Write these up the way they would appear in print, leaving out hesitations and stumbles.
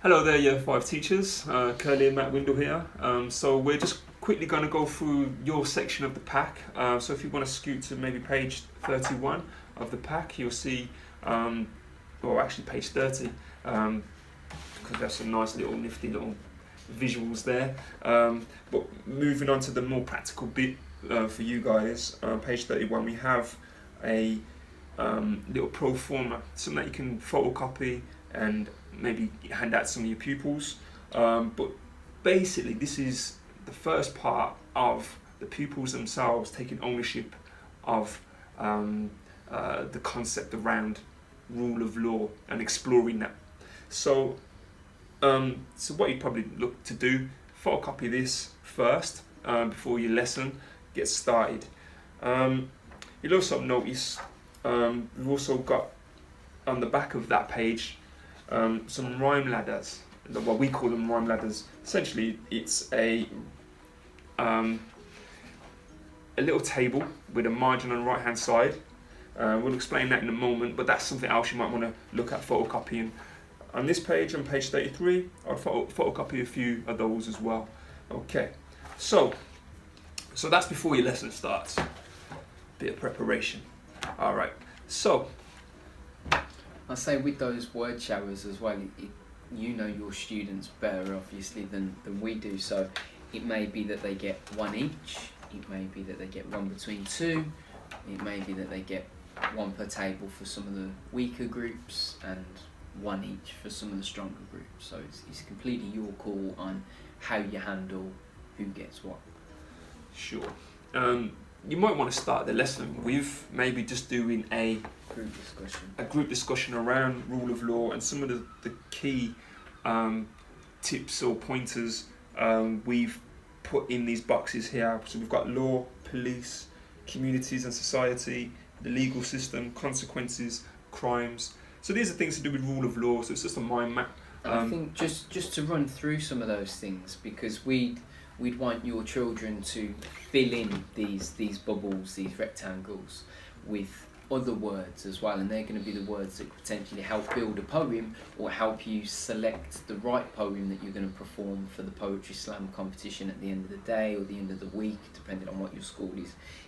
Hello there, Year 5 teachers. Curly and Matt Windle here. So we're just quickly going to go through your section of the pack. So if you want to scoot to maybe page 31 of the pack, you'll see, or actually page 30, because there's some nice little nifty little visuals there. But moving on to the more practical bit for you guys, page 31, we have a little pro forma, something that you can photocopy and maybe hand out to some of your pupils. But basically, this is the first part of the pupils themselves taking ownership of the concept around rule of law and exploring that. So what you'd probably look to do, photocopy this first before your lesson gets started. You'll also notice we've also got on the back of that page some rhyme ladders. What we call them rhyme ladders. Essentially, it's a little table with a margin on the right hand side. We'll explain that in a moment, but that's something else you might want to look at photocopying. On this page, on page 33, I'll photocopy a few of those as well. Okay, so that's before your lesson starts. Bit of preparation. All right, so I say with those word showers as well, you know your students better obviously than we do, so it may be that they get one each, it may be that they get one between two, it may be that they get one per table for some of the weaker groups and one each for some of the stronger groups. So it's completely your call on how you handle who gets what. Sure. You might want to start the lesson with maybe just doing a group discussion around rule of law and some of the key tips or pointers we've put in these boxes here. So we've got law, police, communities and society, the legal system, consequences, crimes. So these are things to do with rule of law, so it's just a mind map. I think just to run through some of those things, because we'd want your children to fill in these bubbles, these rectangles, with other words as well, and they're going to be the words that potentially help build a poem or help you select the right poem that you're going to perform for the poetry slam competition at the end of the day or the end of the week, depending on what your school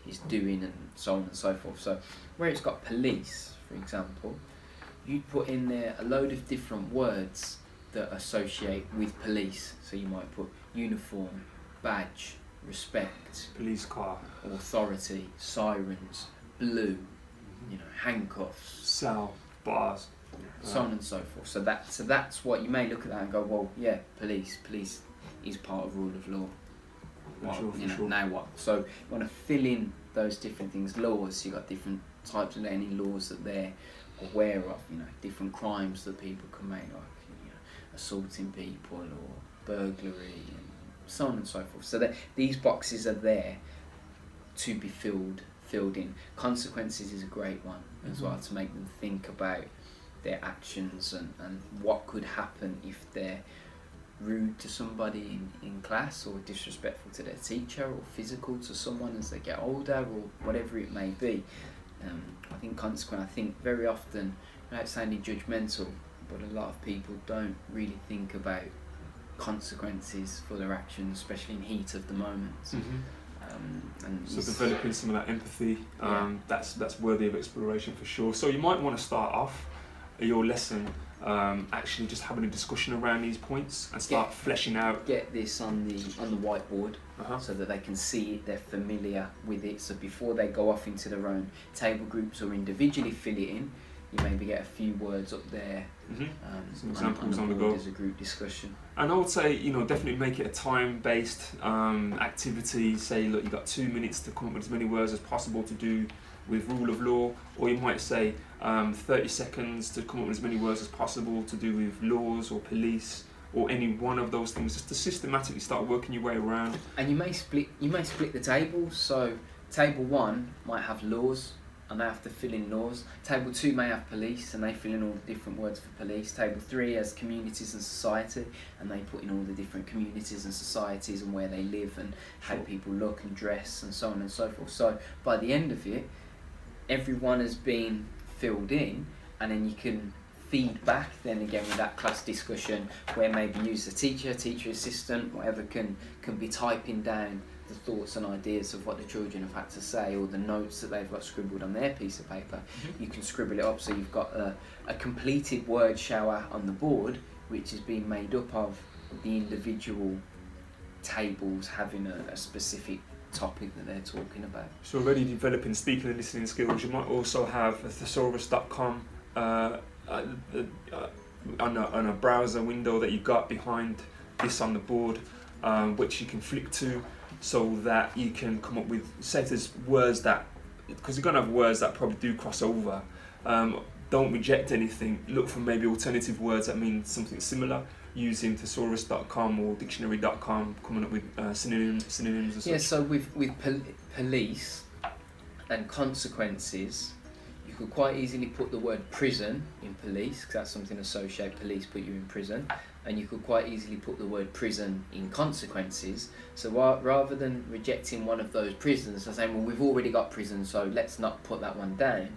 is doing and so on and so forth. So where it's got police, for example, you'd put in there a load of different words that associate with police. So you might put uniform, badge, respect, police car, authority, sirens, blue, handcuffs, cell, bars, so on and so forth. So that's what you may look at that and go, well, yeah, police is part of rule of law. Sure. Now what? So you want to fill in those different things. Laws, you've got different types of any laws that they're aware of, different crimes that people commit, like assaulting people or burglary and so on and so forth. So that these boxes are there to be filled in. Consequences is a great one as well, to make them think about their actions and what could happen if they're rude to somebody in class or disrespectful to their teacher or physical to someone as they get older or whatever it may be. I think very often, without sounding judgmental, but a lot of people don't really think about consequences for their actions, especially in heat of the moment. So developing some of that empathy, that's worthy of exploration for sure. So you might want to start off your lesson actually just having a discussion around these points and start fleshing out. Get this on the whiteboard so that they can see it, they're familiar with it. So before they go off into their own table groups or individually fill it in, you maybe get a few words up there. Some examples on the go as a group discussion. And I would say, definitely make it a time-based activity. Say, look, you've got 2 minutes to come up with as many words as possible to do with rule of law, or you might say 30 seconds to come up with as many words as possible to do with laws or police or any one of those things, just to systematically start working your way around. And you may split the tables. So table 1 might have laws, and they have to fill in laws. Table 2 may have police, and they fill in all the different words for police. Table 3 has communities and society, and they put in all the different communities and societies and where they live and how people look and dress and so on and so forth. So by the end of it, everyone has been filled in, and then you can feedback then again with that class discussion where maybe use the teacher assistant, whatever can be typing down the thoughts and ideas of what the children have had to say or the notes that they've got scribbled on their piece of paper. You can scribble it up so you've got a completed word shower on the board which is being made up of the individual tables having a specific topic that they're talking about. So already developing speaking and listening skills. You might also have a thesaurus.com on a browser window that you got behind this on the board, which you can flick to so that you can come up with, say there's words that, because you're going to have words that probably do cross over, don't reject anything, look for maybe alternative words that mean something similar, using thesaurus.com or dictionary.com, coming up with synonyms and such. Yeah, so with police and consequences, you could quite easily put the word prison in police, because that's something associated, police put you in prison, and you could quite easily put the word prison in consequences. So rather than rejecting one of those prisons and saying, well, we've already got prison, so let's not put that one down,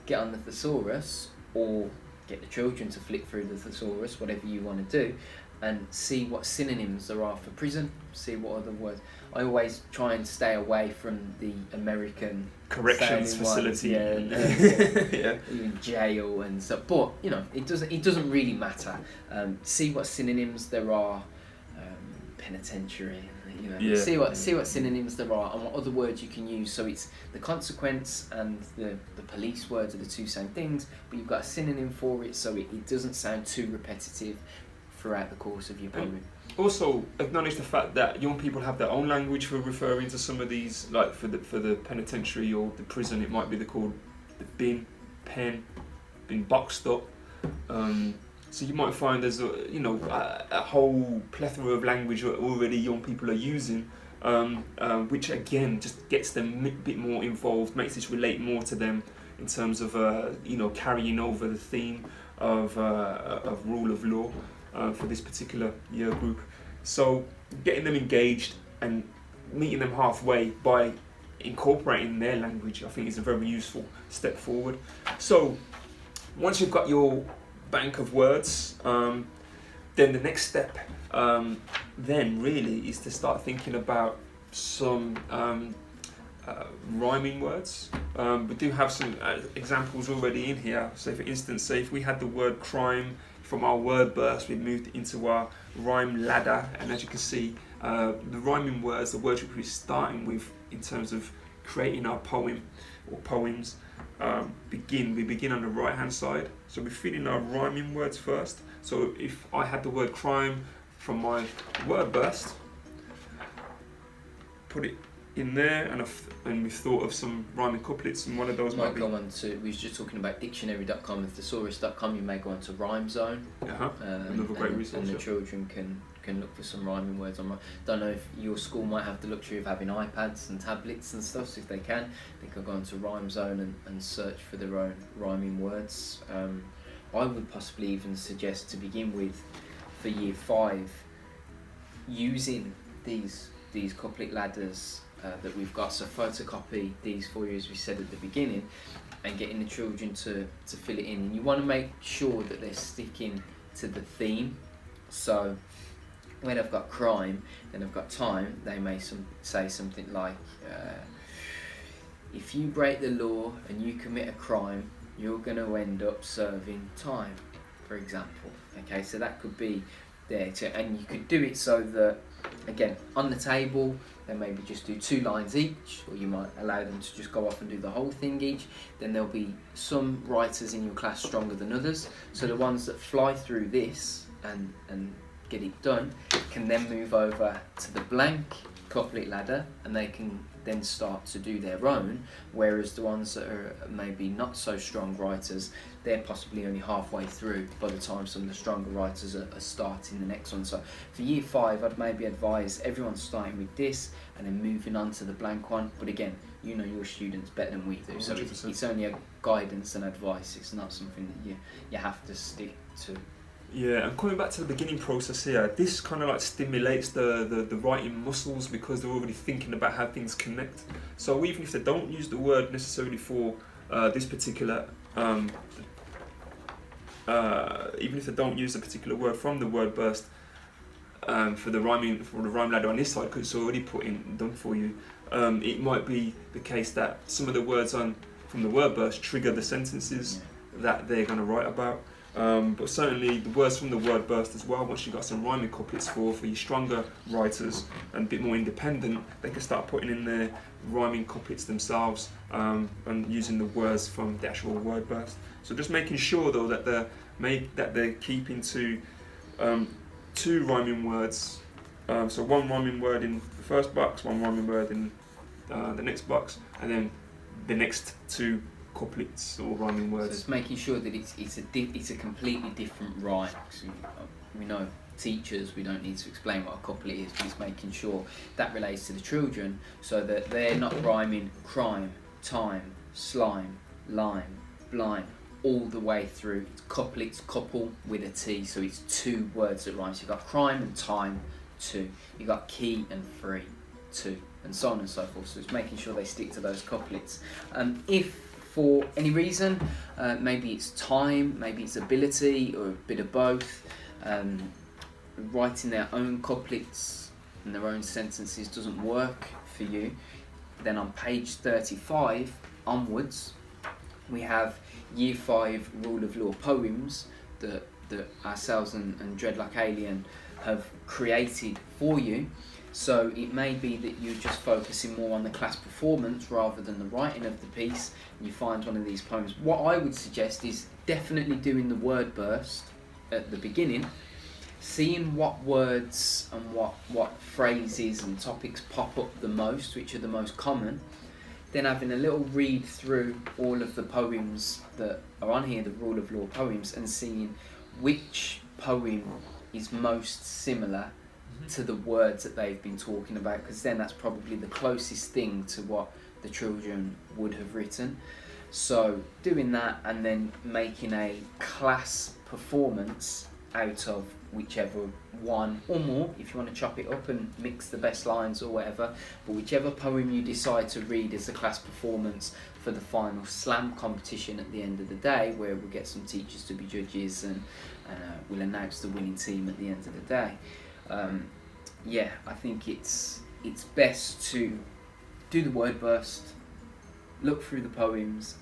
get on the thesaurus or get the children to flick through the thesaurus, whatever you want to do, and see what synonyms there are for prison, see what other words. I always try and stay away from the American corrections facility, yeah, even jail and stuff. But you know, it doesn't really matter. See what synonyms there are, penitentiary. You know, see what synonyms there are and what other words you can use. So it's the consequence and the police words are the two same things, but you've got a synonym for it, so it doesn't sound too repetitive throughout the course of your poem. Also acknowledge the fact that young people have their own language for referring to some of these, like for the penitentiary or the prison, it might be called the bin, pen, been boxed up. So you might find there's a whole plethora of language that already young people are using, which again just gets them a bit more involved, makes this relate more to them in terms of carrying over the theme of rule of law for this particular year group. So getting them engaged and meeting them halfway by incorporating their language, I think is a very useful step forward. So once you've got your bank of words, then the next step then really is to start thinking about some rhyming words. We do have some examples already in here. So for instance, say if we had the word crime from our word burst, we moved into our rhyme ladder, and as you can see, the rhyming words, the words which we're starting with in terms of creating our poem or poems, we begin on the right hand side. So we fill in our rhyming words first. So if I had the word crime from my word burst, put it in there, and we've thought of some rhyming couplets, and one of those might be... go on to, we was just talking about dictionary.com and thesaurus.com, you may go on to Rhyme Zone. Another great resource. And the children can look for some rhyming words on. Don't know if your school might have the luxury of having iPads and tablets and stuff, so if they can, they could go on to Rhyme Zone and search for their own rhyming words. I would possibly even suggest to begin with, for year 5, using these couplet ladders that we've got, so photocopy these for you as we said at the beginning, and getting the children to fill it in. And you want to make sure that they're sticking to the theme. So when I've got crime and I've got time, they may say something like, if you break the law and you commit a crime, you're going to end up serving time, for example. Okay, so that could be there too, and you could do it so that, again, on the table they maybe just do 2 lines each, or you might allow them to just go off and do the whole thing each. Then there'll be some writers in your class stronger than others, so the ones that fly through this and get it done can then move over to the blank couplet ladder, and they can then start to do their own, whereas the ones that are maybe not so strong writers, they're possibly only halfway through by the time some of the stronger writers are starting the next one. So for year 5, I'd maybe advise everyone starting with this and then moving on to the blank one. But again, you know your students better than we do, so it's only a guidance and advice. It's not something that you have to stick to. Yeah, and coming back to the beginning process here, this kind of like stimulates the writing muscles, because they're already thinking about how things connect. So even if they don't use the word necessarily for this particular even if they don't use a particular word from the word burst, for the rhyme ladder on this side, because it's already done for you, it might be the case that some of the words from the word burst trigger the sentences that they're going to write about. But certainly the words from the word burst as well, once you've got some rhyming couplets for your stronger writers and a bit more independent, they can start putting in their rhyming couplets themselves, and using the words from the actual word burst. So just making sure though that they're keeping to 2 rhyming words, so 1 rhyming word in the first box, 1 rhyming word in the next box, and then the next 2 couplets or rhyming words. So it's making sure that it's a completely different rhyme. So we know teachers, we don't need to explain what a couplet is, but it's making sure that relates to the children, so that they're not rhyming crime, time, slime, lime, blind, all the way through. It's couplets, couple with a T, so it's 2 words that rhyme. So you've got crime and time, 2. You've got key and free, 2, and so on and so forth. So it's making sure they stick to those couplets. If for any reason, maybe it's time, maybe it's ability, or a bit of both, writing their own couplets and their own sentences doesn't work for you, then on page 35 onwards, we have Year 5 Rule of Law poems that ourselves and Dreadlock Alien have created for you. So it may be that you're just focusing more on the class performance rather than the writing of the piece, and you find one of these poems. What I would suggest is definitely doing the word burst at the beginning, seeing what words and what phrases and topics pop up the most, which are the most common, then having a little read through all of the poems that are on here, the Rule of Law poems, and seeing which poem is most similar to the words that they've been talking about, because then that's probably the closest thing to what the children would have written. So doing that and then making a class performance out of whichever one or more, if you want to chop it up and mix the best lines or whatever, but whichever poem you decide to read as a class performance for the final slam competition at the end of the day, where we'll get some teachers to be judges and we'll announce the winning team at the end of the day. I think it's best to do the word burst, look through the poems,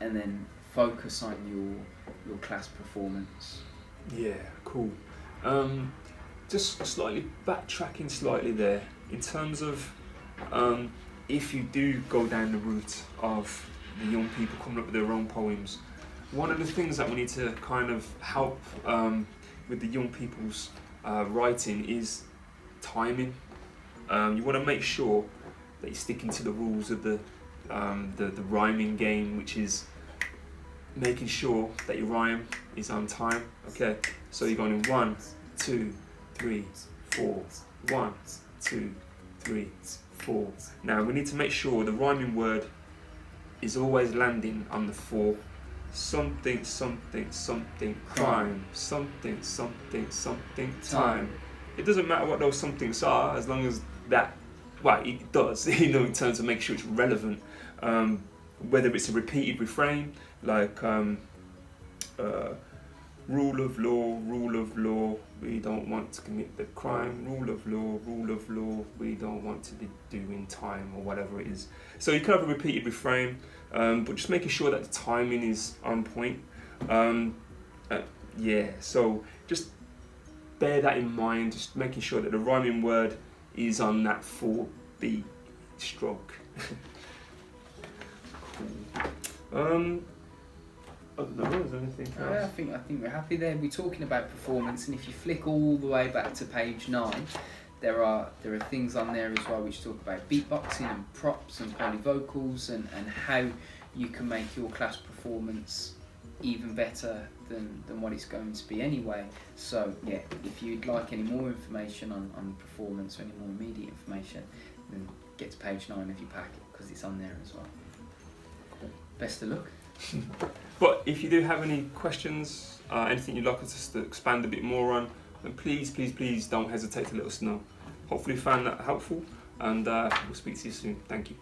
and then focus on your class performance. Yeah, cool. Just backtracking slightly there, in terms of if you do go down the route of the young people coming up with their own poems, one of the things that we need to kind of help with the young people's writing is timing. You want to make sure that you're sticking to the rules of the rhyming game, which is making sure that your rhyme is on time. Okay, so you're going in 1, 2, 3, 4, 1, 2, 3, 4. Now we need to make sure the rhyming word is always landing on the 4. Something, something, something, crime. Something, something, something, time. It doesn't matter what those somethings are, as long as that, well, it does, in terms of making sure it's relevant. Whether it's a repeated refrain, like rule of law, we don't want to commit the crime. Rule of law, we don't want to be doing time, or whatever it is. So you can have a repeated refrain, but just making sure that the timing is on point. So just bear that in mind, just making sure that the rhyming word is on that 4-beat stroke. Cool. I don't know, is there anything else? I think we're happy there. We're talking about performance, and if you flick all the way back to page 9, there are things on there as well which talk about beatboxing and props and polyvocals and how you can make your class performance even better than what it's going to be anyway. So yeah, if you'd like any more information on performance or any more immediate information, then get to page 9 of your packet, because it's on there as well. Cool. Best of luck. But if you do have any questions, anything you'd like us to expand a bit more on, then please don't hesitate to let us know. Hopefully you found that helpful, and we'll speak to you soon. Thank you.